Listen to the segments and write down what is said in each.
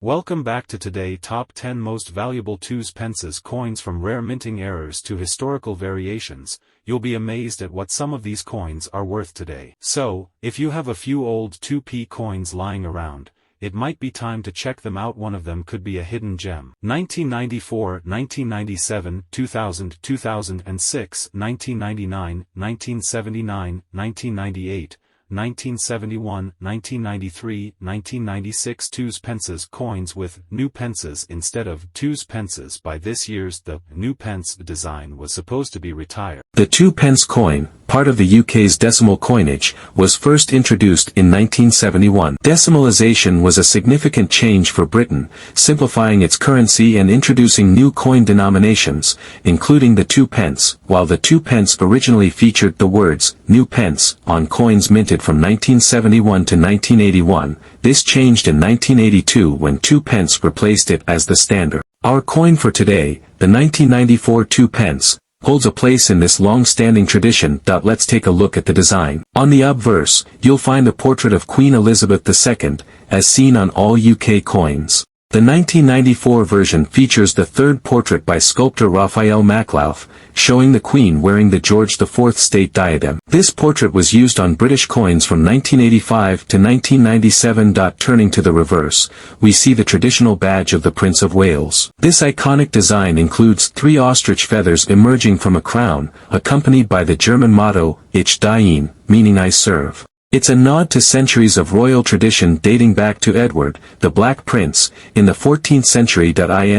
Welcome back to today Top 10 Most Valuable Pences Coins. From rare minting errors to historical variations, you'll be amazed at what some of these coins are worth today. So, if you have a few old 2p coins lying around, it might be time to check them out. One of them could be a hidden gem. 1994, 1997, 2000, 2006, 1999, 1979, 1998, 1971, 1993, 1996 Pences coins with new pences instead of pences. By this year's the new pence design was supposed to be retired. The 2p coin, part of the UK's decimal coinage, was first introduced in 1971. Decimalisation was a significant change for Britain, simplifying its currency and introducing new coin denominations, including the 2p, while the 2p originally featured the words new pence on coins minted from 1971 to 1981. This changed in 1982 when 2p replaced it as the standard. Our coin for today, the 1994 2p, holds a place in this long-standing tradition. Let's take a look at the design. On the obverse, you'll find a portrait of Queen Elizabeth II, as seen on all UK coins. The 1994 version features the third portrait by sculptor Raphael Maklauf, showing the Queen wearing the George IV state diadem. This portrait was used on British coins from 1985 to 1997. Turning to the reverse, we see the traditional badge of the Prince of Wales. This iconic design includes 3 ostrich feathers emerging from a crown, accompanied by the German motto, Ich diene, meaning I serve. It's a nod to centuries of royal tradition dating back to Edward, the Black Prince, in the 14th century. In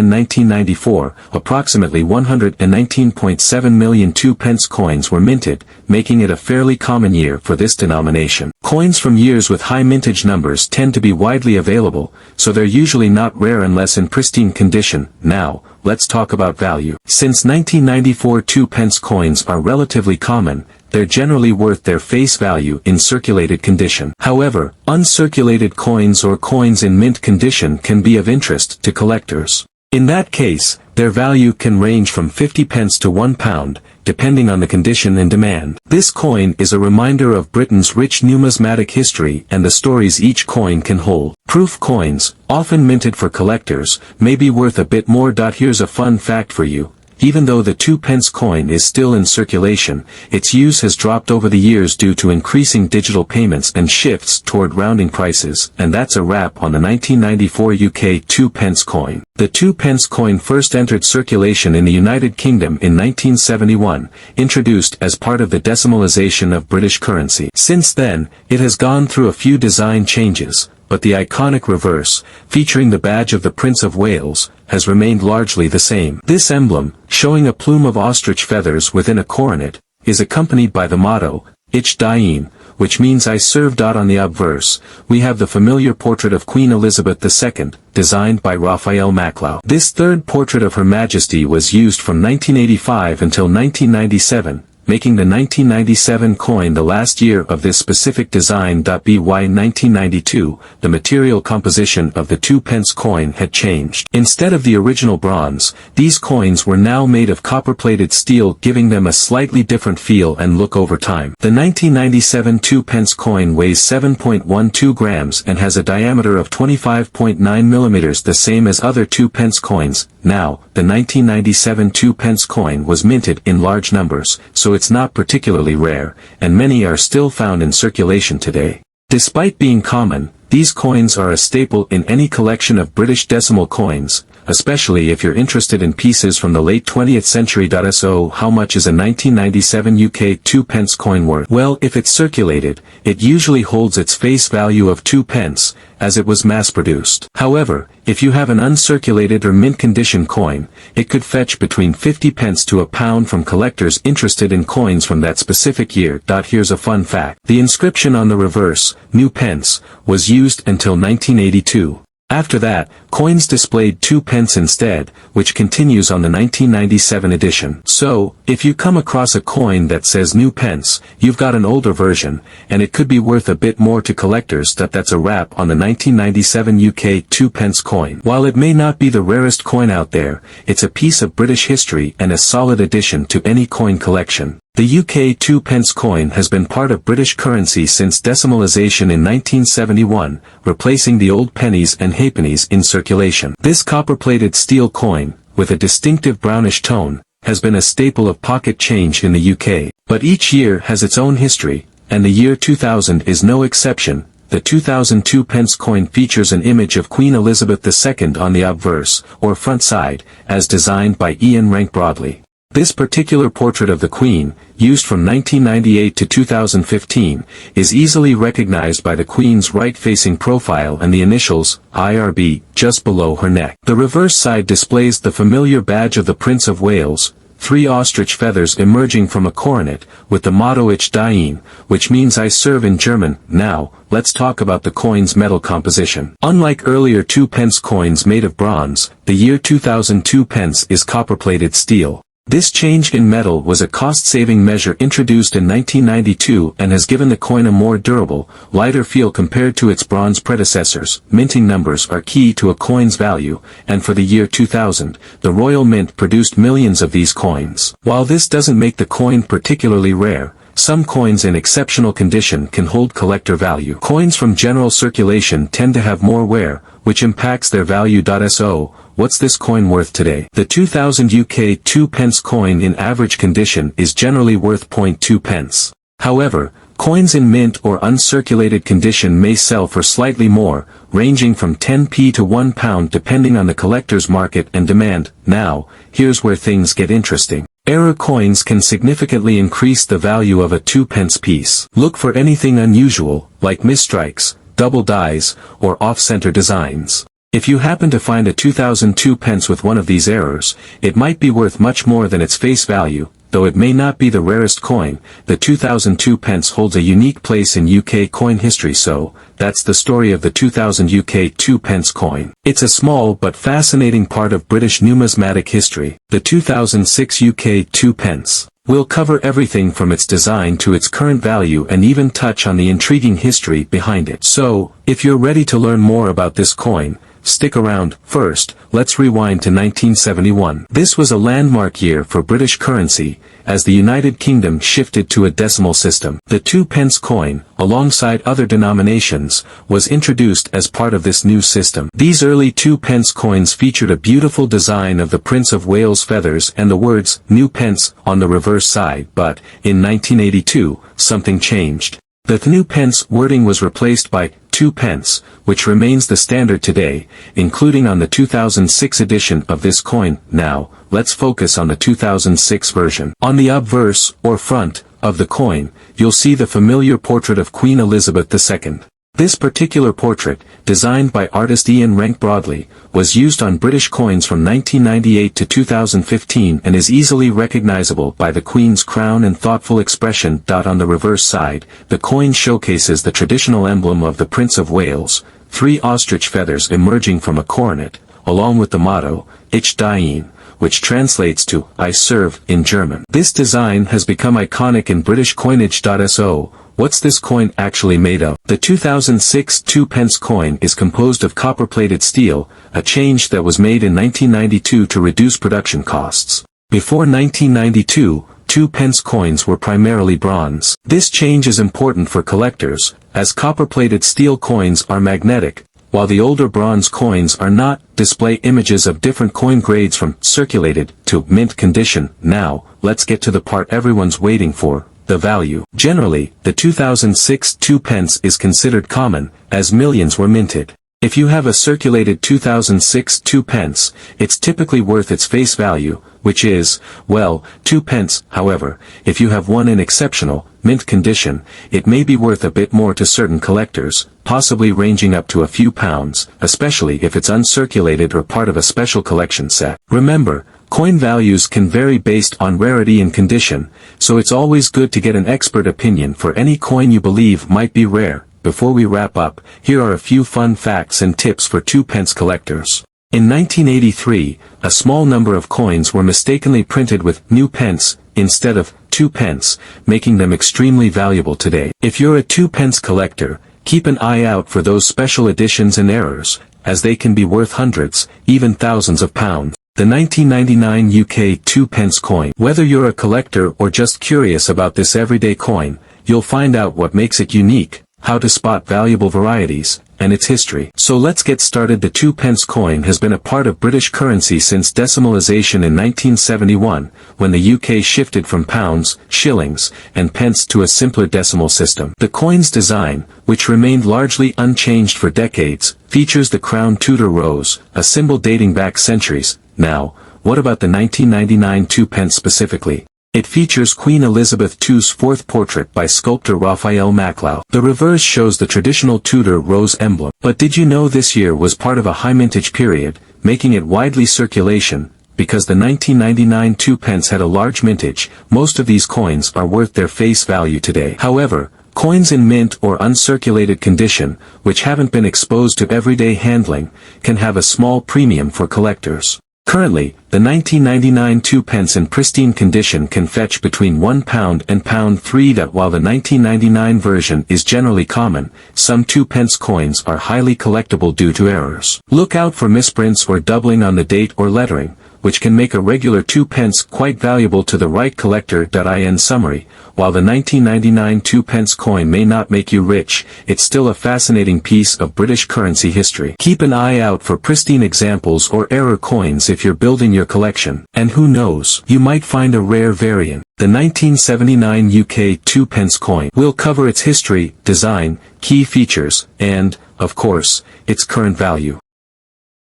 1994, approximately 119.7 million 2p coins were minted, making it a fairly common year for this denomination. Coins from years with high mintage numbers tend to be widely available, so they're usually not rare unless in pristine condition. Now, let's talk about value. Since 1994 2p coins are relatively common, they're generally worth their face value in circulated condition. However, uncirculated coins or coins in mint condition can be of interest to collectors. In that case, their value can range from 50p to £1, depending on the condition and demand. This coin is a reminder of Britain's rich numismatic history and the stories each coin can hold. Proof coins, often minted for collectors, may be worth a bit more. Here's a fun fact for you. Even though the 2p coin is still in circulation, its use has dropped over the years due to increasing digital payments and shifts toward rounding prices. And that's a wrap on the 1994 UK 2p coin. The 2p coin first entered circulation in the United Kingdom in 1971, introduced as part of the decimalisation of British currency. Since then, it has gone through a few design changes, but the iconic reverse, featuring the badge of the Prince of Wales, has remained largely the same. This emblem, showing a plume of ostrich feathers within a coronet, is accompanied by the motto, Ich diene, which means I serve. On the obverse, we have the familiar portrait of Queen Elizabeth II, designed by Raphael Maklauf. This third portrait of Her Majesty was used from 1985 until 1997, making the 1997 coin the last year of this specific design. By 1992, the material composition of the 2p coin had changed. Instead of the original bronze, these coins were now made of copper-plated steel, giving them a slightly different feel and look over time. The 1997 2p coin weighs 7.12 grams and has a diameter of 25.9 millimeters, the same as other 2p coins. Now, the 1997 2p coin was minted in large numbers, so it's not particularly rare, and many are still found in circulation today. Despite being common, these coins are a staple in any collection of British decimal coins, especially if you're interested in pieces from the late 20th century. So how much is a 1997 UK 2p coin worth? Well, if it's circulated, it usually holds its face value of 2p, as it was mass-produced. However, if you have an uncirculated or mint-condition coin, it could fetch between 50p to £1 from collectors interested in coins from that specific year. Here's a fun fact. The inscription on the reverse, New Pence, was used until 1982. After that, coins displayed 2p instead, which continues on the 1997 edition. So, if you come across a coin that says New Pence, you've got an older version, and it could be worth a bit more to collectors. That's a wrap on the 1997 UK 2p coin. While it may not be the rarest coin out there, it's a piece of British history and a solid addition to any coin collection. The UK twopence coin has been part of British currency since decimalisation in 1971, replacing the old pennies and halfpennies in circulation. This copper-plated steel coin, with a distinctive brownish tone, has been a staple of pocket change in the UK. But each year has its own history, and the year 2000 is no exception. The 2002 pence coin features an image of Queen Elizabeth II on the obverse, or front side, as designed by Ian Rank Broadley. This particular portrait of the Queen, used from 1998 to 2015, is easily recognized by the Queen's right-facing profile and the initials, IRB, just below her neck. The reverse side displays the familiar badge of the Prince of Wales, 3 ostrich feathers emerging from a coronet, with the motto Ich diene, which means I serve in German. Now, let's talk about the coin's metal composition. Unlike earlier twopence coins made of bronze, the year 2002 pence is copper-plated steel. This change in metal was a cost-saving measure introduced in 1992 and has given the coin a more durable, lighter feel compared to its bronze predecessors. Minting numbers are key to a coin's value, and for the year 2000, the Royal Mint produced millions of these coins. While this doesn't make the coin particularly rare, some coins in exceptional condition can hold collector value. Coins from general circulation tend to have more wear, which impacts their value. So, what's this coin worth today? The 2000 UK twopence coin in average condition is generally worth 0.2 pence. However, coins in mint or uncirculated condition may sell for slightly more, ranging from 10p to £1 depending on the collector's market and demand. Now, here's where things get interesting. Error coins can significantly increase the value of a twopence piece. Look for anything unusual, like misstrikes, double dies, or off-center designs. If you happen to find a 2002 pence with one of these errors, it might be worth much more than its face value. Though it may not be the rarest coin, the 2002 pence holds a unique place in UK coin history. So, that's the story of the 2000 UK twopence coin. It's a small but fascinating part of British numismatic history. The 2006 UK twopence. We'll cover everything from its design to its current value and even touch on the intriguing history behind it. So, if you're ready to learn more about this coin, stick around. First, let's rewind to 1971. This was a landmark year for British currency, as the United Kingdom shifted to a decimal system. The twopence coin, alongside other denominations, was introduced as part of this new system. These early twopence coins featured a beautiful design of the Prince of Wales feathers and the words, New Pence, on the reverse side. But, in 1982, something changed. The new pence wording was replaced by twopence, which remains the standard today, including on the 2006 edition of this coin. Now, let's focus on the 2006 version. On the obverse, or front, of the coin, you'll see the familiar portrait of Queen Elizabeth II. This particular portrait, designed by artist Ian Rank Broadley, was used on British coins from 1998 to 2015 and is easily recognizable by the Queen's crown and thoughtful expression. On the reverse side, the coin showcases the traditional emblem of the Prince of Wales, 3 ostrich feathers emerging from a coronet, along with the motto, Ich diene, which translates to, I serve, in German. This design has become iconic in British coinage. So, what's this coin actually made of? The 2006 twopence coin is composed of copper-plated steel, a change that was made in 1992 to reduce production costs. Before 1992, twopence coins were primarily bronze. This change is important for collectors, as copper-plated steel coins are magnetic, while the older bronze coins are not. Display images of different coin grades from circulated to mint condition. Now, let's get to the part everyone's waiting for. The value. Generally, the 2006 twopence is considered common, as millions were minted. If you have a circulated 2006 twopence, it's typically worth its face value, which is, well, 2 pence. However, if you have one in exceptional, mint condition, it may be worth a bit more to certain collectors, possibly ranging up to a few pounds, especially if it's uncirculated or part of a special collection set. Remember, coin values can vary based on rarity and condition, so it's always good to get an expert opinion for any coin you believe might be rare. Before we wrap up, here are a few fun facts and tips for twopence collectors. In 1983, a small number of coins were mistakenly printed with New Pence instead of twopence, making them extremely valuable today. If you're a twopence collector, keep an eye out for those special editions and errors, as they can be worth hundreds, even thousands of pounds. The 1999 UK 2p coin. Whether you're a collector or just curious about this everyday coin, you'll find out what makes it unique, how to spot valuable varieties, and its history. So let's get started. The 2p coin has been a part of British currency since decimalisation in 1971, when the UK shifted from pounds, shillings, and pence to a simpler decimal system. The coin's design, which remained largely unchanged for decades, features the crown Tudor rose, a symbol dating back centuries. Now, what about the 1999 2p specifically? It features Queen Elizabeth II's fourth portrait by sculptor Raphael Maclau. The reverse shows the traditional Tudor rose emblem. But did you know this year was part of a high mintage period, making it widely circulation? Because the 1999 2p had a large mintage, most of these coins are worth their face value today. However, coins in mint or uncirculated condition, which haven't been exposed to everyday handling, can have a small premium for collectors. Currently, the 1999 2p in pristine condition can fetch between £1 and £3. While the 1999 version is generally common, some 2p coins are highly collectible due to errors. Look out for misprints or doubling on the date or lettering, which can make a regular 2p quite valuable to the right collector. In summary, while the 1999 2p coin may not make you rich, it's still a fascinating piece of British currency history. Keep an eye out for pristine examples or error coins if you're building your collection, and who knows, you might find a rare variant. The 1979 UK 2p coin. We'll cover its history, design, key features, and, of course, its current value.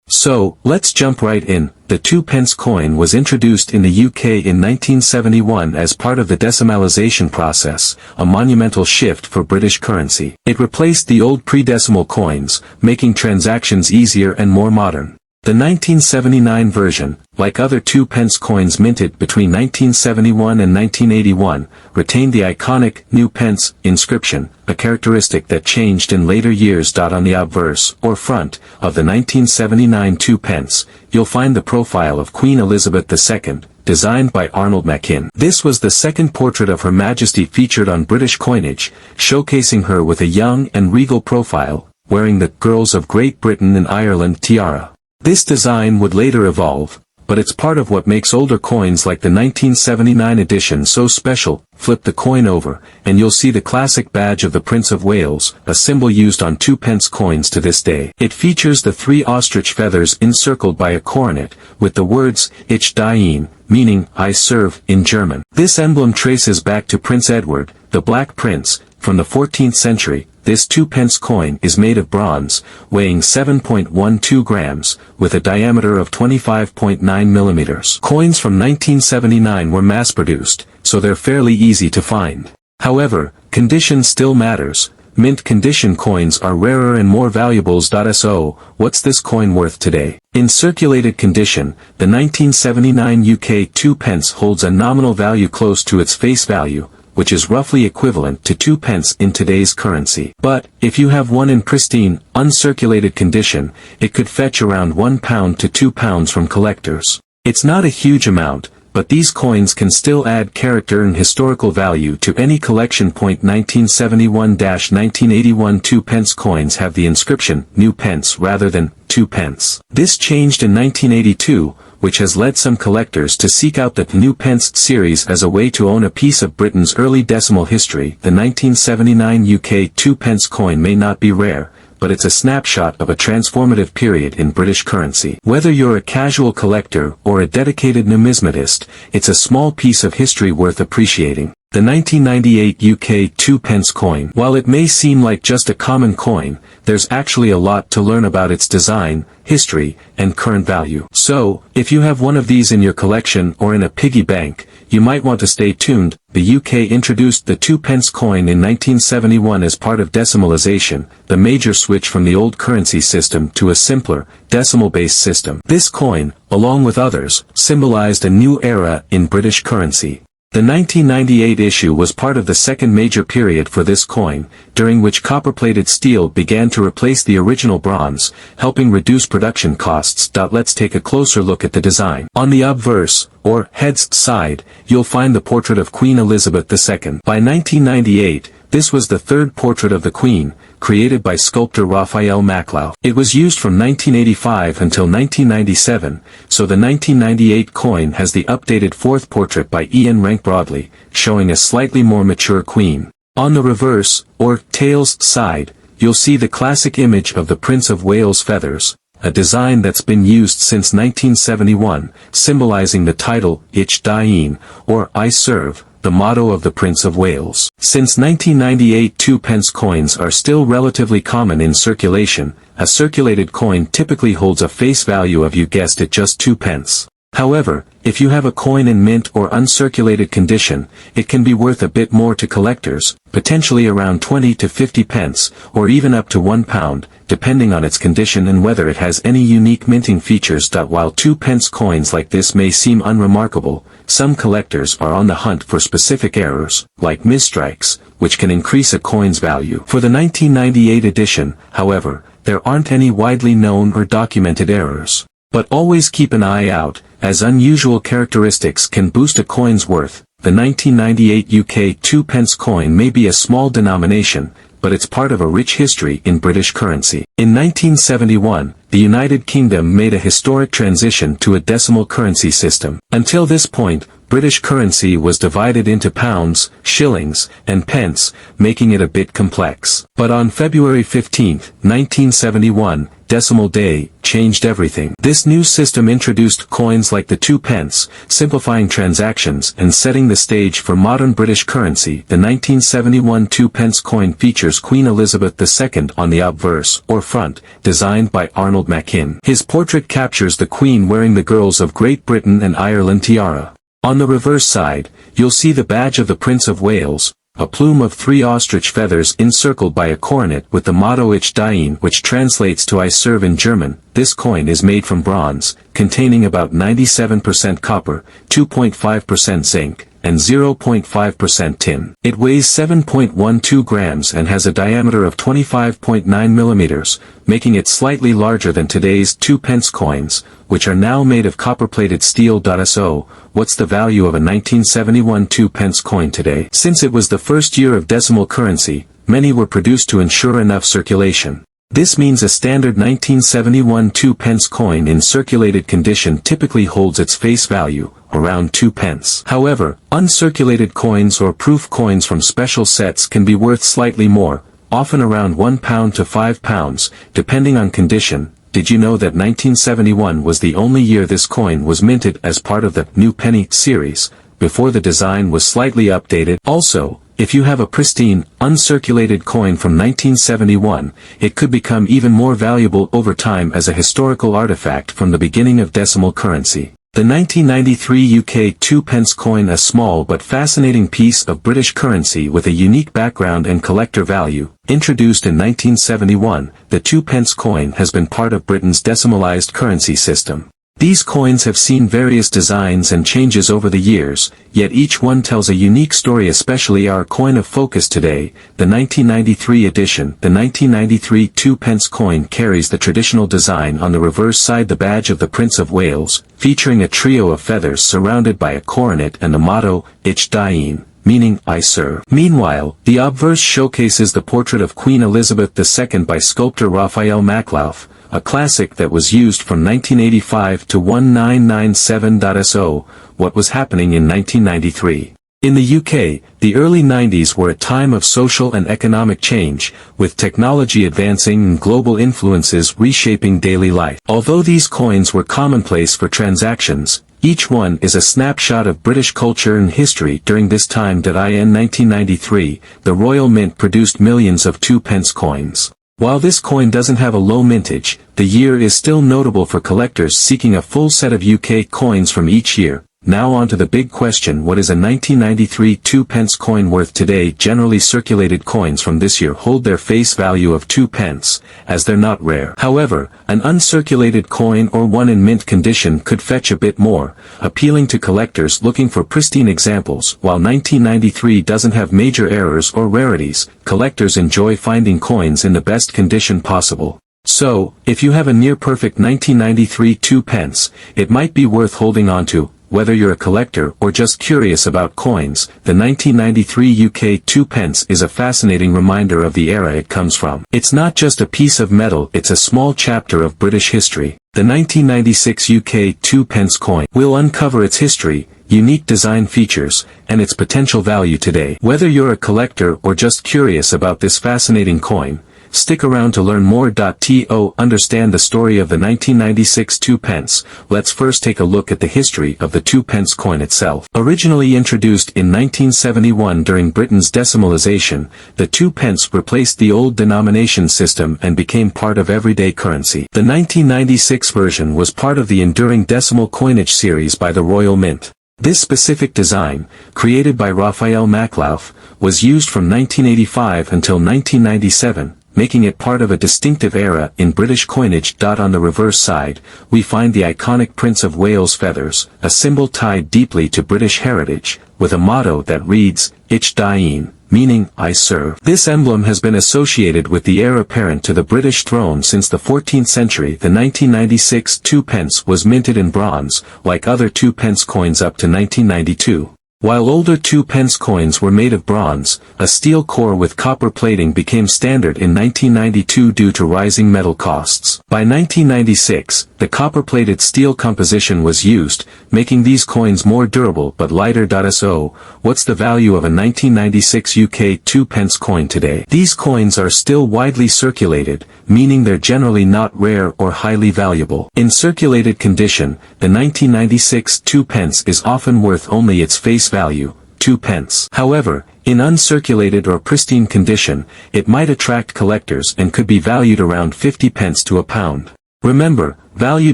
So, let's jump right in. The 2p coin was introduced in the UK in 1971 as part of the decimalisation process, a monumental shift for British currency. It replaced the old pre-decimal coins, making transactions easier and more modern. The 1979 version, like other 2p coins minted between 1971 and 1981, retained the iconic new pence inscription, a characteristic that changed in later years. On the obverse, or front, of the 1979 2p, you'll find the profile of Queen Elizabeth II, designed by Arnold Machin. This was the second portrait of Her Majesty featured on British coinage, showcasing her with a young and regal profile, wearing the Girls of Great Britain and Ireland tiara. This design would later evolve, but it's part of what makes older coins like the 1979 edition so special. Flip the coin over, and you'll see the classic badge of the Prince of Wales, a symbol used on 2p coins to this day. It features the three ostrich feathers encircled by a coronet, with the words, Ich diene, meaning, I serve, in German. This emblem traces back to Prince Edward, the Black Prince, from the 14th century. This 2p coin is made of bronze, weighing 7.12 grams, with a diameter of 25.9 millimeters. Coins from 1979 were mass-produced, so they're fairly easy to find. However, condition still matters. Mint condition coins are rarer and more valuable. So, what's this coin worth today? In circulated condition, the 1979 UK 2p holds a nominal value close to its face value, which is roughly equivalent to 2p in today's currency. But, if you have one in pristine, uncirculated condition, it could fetch around £1 to £2 from collectors. It's not a huge amount, but these coins can still add character and historical value to any collection. 1971-1981 2p coins have the inscription, New Pence rather than 2p. This changed in 1982, which has led some collectors to seek out the New Pence series as a way to own a piece of Britain's early decimal history. The 1979 UK 2p coin may not be rare, but it's a snapshot of a transformative period in British currency. Whether you're a casual collector or a dedicated numismatist, it's a small piece of history worth appreciating. The 1998 UK 2p coin. While it may seem like just a common coin, there's actually a lot to learn about its design, history, and current value. So, if you have one of these in your collection or in a piggy bank, you might want to stay tuned. The UK introduced the 2p coin in 1971 as part of decimalisation, the major switch from the old currency system to a simpler, decimal-based system. This coin, along with others, symbolized a new era in British currency. The 1998 issue was part of the second major period for this coin, during which copper-plated steel began to replace the original bronze, helping reduce production costs. Let's take a closer look at the design. On the obverse, or head's side, you'll find the portrait of Queen Elizabeth II. By 1998, This was the third portrait of the Queen, created by sculptor Raphael Maclau. It was used from 1985 until 1997, so the 1998 coin has the updated fourth portrait by Ian Rank Broadley, showing a slightly more mature Queen. On the reverse, or tails side, you'll see the classic image of the Prince of Wales feathers, a design that's been used since 1971, symbolizing the title, Ich Dien, or I Serve, the motto of the Prince of Wales. Since 1998, 2-pence coins are still relatively common in circulation. A circulated coin typically holds a face value of, you guessed it, just 2 pence. However, if you have a coin in mint or uncirculated condition, it can be worth a bit more to collectors, potentially around 20 to 50 pence, or even up to £1, depending on its condition and whether it has any unique minting features. While 2-pence coins like this may seem unremarkable, some collectors are on the hunt for specific errors, like misstrikes, which can increase a coin's value. For the 1998 edition, however, there aren't any widely known or documented errors. But always keep an eye out, as unusual characteristics can boost a coin's worth. The 1998 UK 2-pence coin may be a small denomination, but it's part of a rich history in British currency. In 1971, the United Kingdom made a historic transition to a decimal currency system. Until this point, British currency was divided into pounds, shillings, and pence, making it a bit complex. But on February 15, 1971, Decimal Day changed everything. This new system introduced coins like the 2-pence, simplifying transactions and setting the stage for modern British currency. The 1971 2-pence coin features Queen Elizabeth II on the obverse, or front, designed by Arnold Machin. His portrait captures the Queen wearing the Girls of Great Britain and Ireland tiara. On the reverse side, you'll see the badge of the Prince of Wales, a plume of 3 ostrich feathers encircled by a coronet with the motto Ich Dien, which translates to I Serve in German. This coin is made from bronze, containing about 97% copper, 2.5% zinc, and 0.5% tin. It weighs 7.12 grams and has a diameter of 25.9 millimeters, making it slightly larger than today's 2-pence coins, which are now made of copper-plated steel. So, what's the value of a 1971 2-pence coin today? Since it was the first year of decimal currency, many were produced to ensure enough circulation. This means a standard 1971 2-pence coin in circulated condition typically holds its face value, around 2 pence. However, uncirculated coins or proof coins from special sets can be worth slightly more, often around £1 to £5, depending on condition. Did you know that 1971 was the only year this coin was minted as part of the New Penny series, before the design was slightly updated? Also, if you have a pristine, uncirculated coin from 1971, it could become even more valuable over time as a historical artifact from the beginning of decimal currency. The 1993 UK 2-pence coin, a small but fascinating piece of British currency with a unique background and collector value. Introduced in 1971, the 2-pence coin has been part of Britain's decimalised currency system. These coins have seen various designs and changes over the years, yet each one tells a unique story, especially our coin of focus today, the 1993 edition. The 1993 2-pence coin carries the traditional design on the reverse side, the badge of the Prince of Wales, featuring a trio of feathers surrounded by a coronet and the motto, Ich Dien, meaning I serve. Meanwhile, the obverse showcases the portrait of Queen Elizabeth II by sculptor Raphael Maclau, a classic that was used from 1985 to 1997. So, what was happening in 1993? In the UK, the early 90s were a time of social and economic change, with technology advancing and global influences reshaping daily life. Although these coins were commonplace for transactions, each one is a snapshot of British culture and history during this time. In 1993, the Royal Mint produced millions of 2-pence coins. While this coin doesn't have a low mintage, the year is still notable for collectors seeking a full set of UK coins from each year. Now on to the big question: what is a 1993 2-pence coin worth today? Generally, circulated coins from this year hold their face value of 2 pence, as they're not rare. However, an uncirculated coin or one in mint condition could fetch a bit more, appealing to collectors looking for pristine examples. While 1993 doesn't have major errors or rarities, collectors enjoy finding coins in the best condition possible. So, if you have a near-perfect 1993 2-pence, it might be worth holding on to. whether you're a collector or just curious about coins, the 1993 UK twopence is a fascinating reminder of the era it comes from. It's not just a piece of metal, it's a small chapter of British history. The 1996 UK twopence coin will uncover its history, unique design features, and its potential value today. Whether you're a collector or just curious about this fascinating coin, stick around to learn more. To understand the story of the 1996 twopence, let's first take a look at the history of the twopence coin itself. Originally introduced in 1971 during Britain's decimalisation, the twopence replaced the old denomination system and became part of everyday currency. The 1996 version was part of the enduring decimal coinage series by the Royal Mint. This specific design, created by Raphael Maklauf, was used from 1985 until 1997, making it part of a distinctive era in British coinage. On the reverse side, we find the iconic Prince of Wales feathers, a symbol tied deeply to British heritage, with a motto that reads, Ich dien, meaning, I serve. This emblem has been associated with the heir apparent to the British throne since the 14th century. The 1996 twopence was minted in bronze, like other twopence coins up to 1992. While older twopence coins were made of bronze, a steel core with copper plating became standard in 1992 due to rising metal costs. By 1996, the copper-plated steel composition was used, making these coins more durable but lighter. So, what's the value of a 1996 UK twopence coin today? These coins are still widely circulated, meaning they're generally not rare or highly valuable. In circulated condition, the 1996 twopence is often worth only its face value, 2 pence. However, in uncirculated or pristine condition, it might attract collectors and could be valued around 50 pence to a pound. Remember, value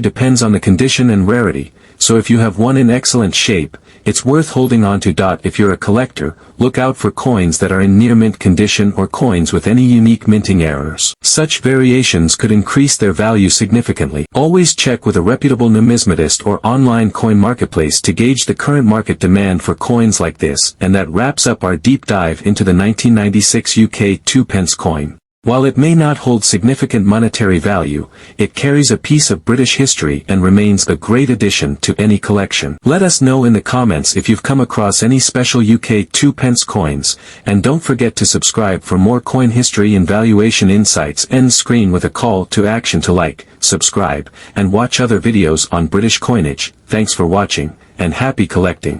depends on the condition and rarity, so if you have one in excellent shape, it's worth holding on to. If you're a collector, look out for coins that are in near mint condition or coins with any unique minting errors. Such variations could increase their value significantly. Always check with a reputable numismatist or online coin marketplace to gauge the current market demand for coins like this. And that wraps up our deep dive into the 1996 UK twopence coin. While it may not hold significant monetary value, it carries a piece of British history and remains a great addition to any collection. Let us know in the comments if you've come across any special UK twopence coins, and don't forget to subscribe for more coin history and valuation insights. End screen with a call to action to like, subscribe, and watch other videos on British coinage. Thanks for watching, and happy collecting.